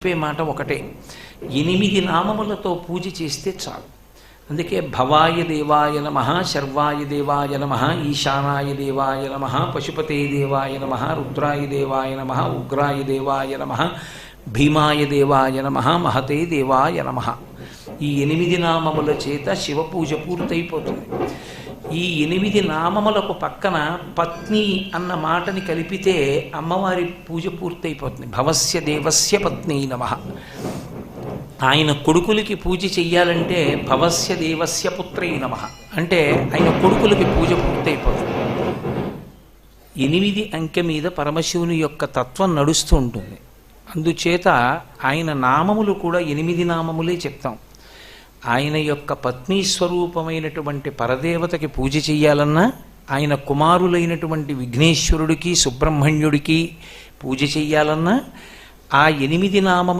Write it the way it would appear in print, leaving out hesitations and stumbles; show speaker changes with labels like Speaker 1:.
Speaker 1: చెప్పే మాట ఒకటే, 8 నామములతో పూజ చేస్తే చాలు. అందుకే భవాయ దేవాయ నమః, శర్వాయ దేవాయ నమః, ఈశానాయ దేవాయ నమః, పశుపతే దేవాయ నమః, రుద్రాయ దేవాయ నమః, ఉగ్రాయ దేవాయ నమః, భీమాయ దేవాయ నమః, మహతే దేవాయ నమః. ఈ 8 నామముల చేత శివ పూజ పూర్తయిపోతుంది. ఈ 8 నామములకు పక్కన పత్ని అన్న మాటని కలిపితే అమ్మవారి పూజ పూర్తయిపోతుంది. భవస్య దేవస్య పత్ని నమః. ఆయన కొడుకులకి పూజ చెయ్యాలంటే భవస్య దేవస్య పుత్రై నమః అంటే ఆయన కొడుకులకి పూజ పూర్తయిపోతుంది. 8 అంకె మీద పరమశివుని యొక్క తత్వం నడుస్తూ ఉంటుంది. అందుచేత ఆయన నామములు కూడా 8 నామములే చెప్తాం. ఆయన యొక్క పత్ని స్వరూపమైనటువంటి పరదేవతకి పూజ చెయ్యాలన్నా, ఆయన కుమారులైనటువంటి విఘ్నేశ్వరుడికి సుబ్రహ్మణ్యుడికి పూజ చెయ్యాలన్నా ఆ 8 నామము